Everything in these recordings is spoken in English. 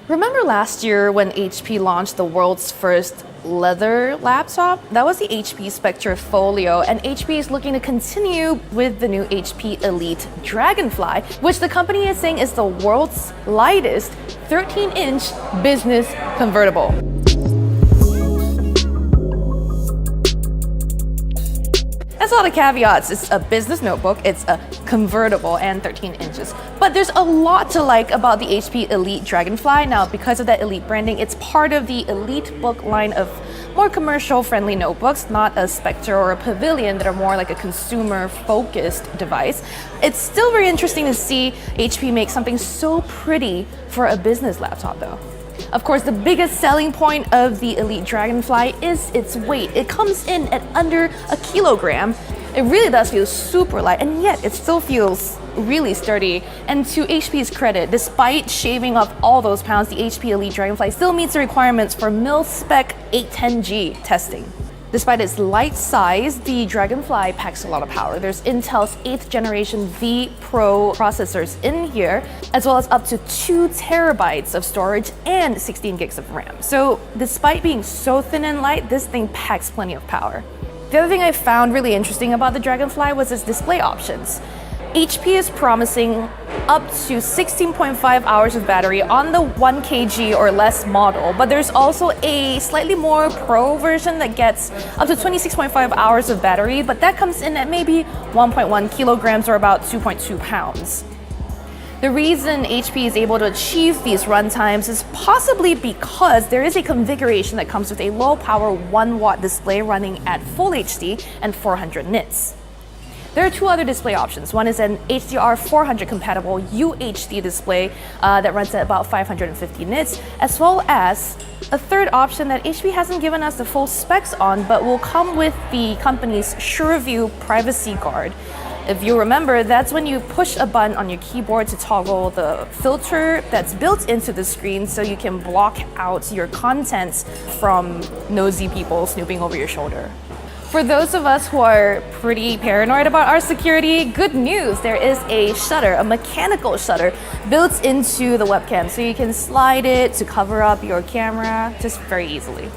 Remember last year when HP launched the world's first leather laptop? That was the HP Spectre Folio, and HP is looking to continue with the new HP Elite Dragonfly, which the company is saying is the world's lightest 13-inch business convertible. That's all the caveats. It's a business notebook, it's a convertible, and 13 inches. But there's a lot to like about the HP Elite Dragonfly. Now, because of that Elite branding, it's part of the Elite book line of more commercial-friendly notebooks, not a Spectre or a Pavilion that are more like a consumer-focused device. It's still very interesting to see HP make something so pretty for a business laptop, though. Of course, the biggest selling point of the Elite Dragonfly is its weight. It comes in at under a kilogram. It really does feel super light, and yet it still feels really sturdy. And to HP's credit, despite shaving off all those pounds, the HP Elite Dragonfly still meets the requirements for mil-spec 810G testing. Despite its light size, the Dragonfly packs a lot of power. There's Intel's 8th generation V Pro processors in here, as well as up to 2 terabytes of storage and 16 gigs of RAM. So despite being so thin and light, this thing packs plenty of power. The other thing I found really interesting about the Dragonfly was its display options. HP is promising up to 16.5 hours of battery on the 1 kg or less model, but there's also a slightly more pro version that gets up to 26.5 hours of battery, but that comes in at maybe 1.1 kilograms or about 2.2 pounds. The reason HP is able to achieve these runtimes is possibly because there is a configuration that comes with a low-power 1-watt display running at Full HD and 400 nits. There are 2 other display options. One is an HDR400 compatible UHD display that runs at about 550 nits, as well as a third option that HP hasn't given us the full specs on, but will come with the company's SureView Privacy Guard. If you remember, that's when you push a button on your keyboard to toggle the filter that's built into the screen so you can block out your contents from nosy people snooping over your shoulder. For those of us who are pretty paranoid about our security, good news, there is a shutter, a mechanical shutter built into the webcam, so you can slide it to cover up your camera just very easily.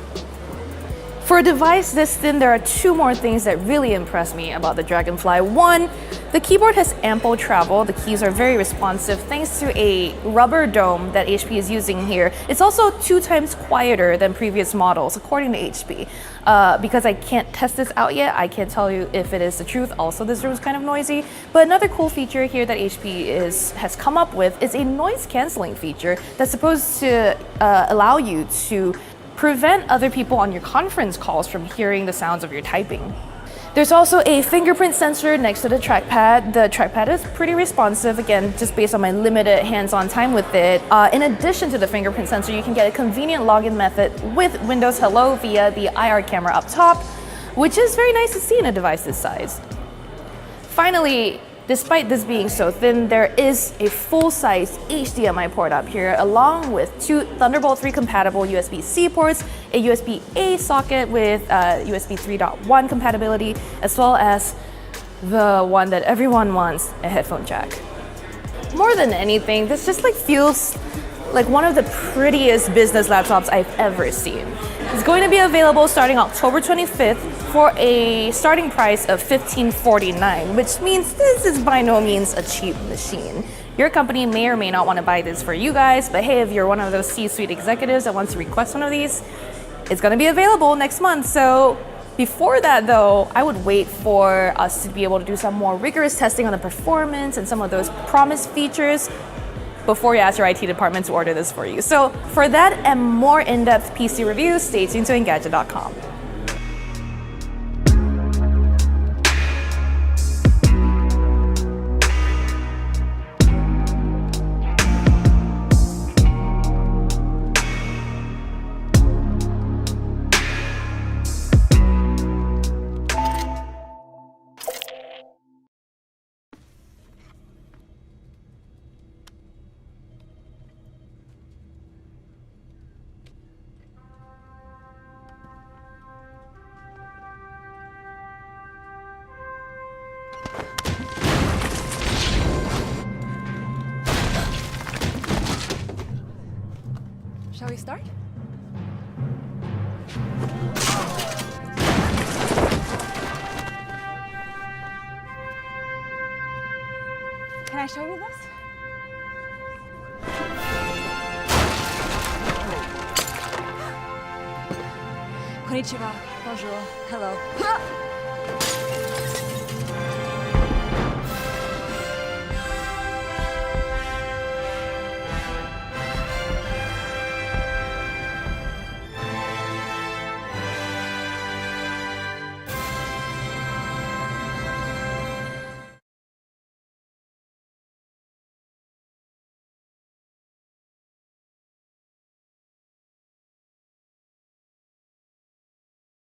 For a device this thin, there are 2 more things that really impress me about the Dragonfly. One, the keyboard has ample travel. The keys are very responsive thanks to a rubber dome that HP is using here. It's also 2 times quieter than previous models, according to HP. Because I can't test this out yet, I can't tell you if it is the truth. Also, this room is kind of noisy. But another cool feature here that HP has come up with is a noise canceling feature that's supposed to allow you to prevent other people on your conference calls from hearing the sounds of your typing. There's also a fingerprint sensor next to the trackpad. The trackpad is pretty responsive, again, just based on my limited hands-on time with it. In addition to the fingerprint sensor, you can get a convenient login method with Windows Hello via the IR camera up top, which is very nice to see in a device this size. Finally, despite this being so thin, there is a full-size HDMI port up here, along with 2 Thunderbolt 3 compatible USB-C ports, a USB-A socket with USB 3.1 compatibility, as well as the one that everyone wants, a headphone jack. More than anything, this just feels like one of the prettiest business laptops I've ever seen. It's going to be available starting October 25th for a starting price of $1549, which means this is by no means a cheap machine. Your company may or may not want to buy this for you guys, but hey, if you're one of those C-suite executives that wants to request one of these, it's going to be available next month. So before that though, I would wait for us to be able to do some more rigorous testing on the performance and some of those promised features before you ask your IT department to order this for you. So for that and more in-depth PC reviews, stay tuned to Engadget.com. we start? Can I show you this? Konnichiwa. Bonjour. Hello.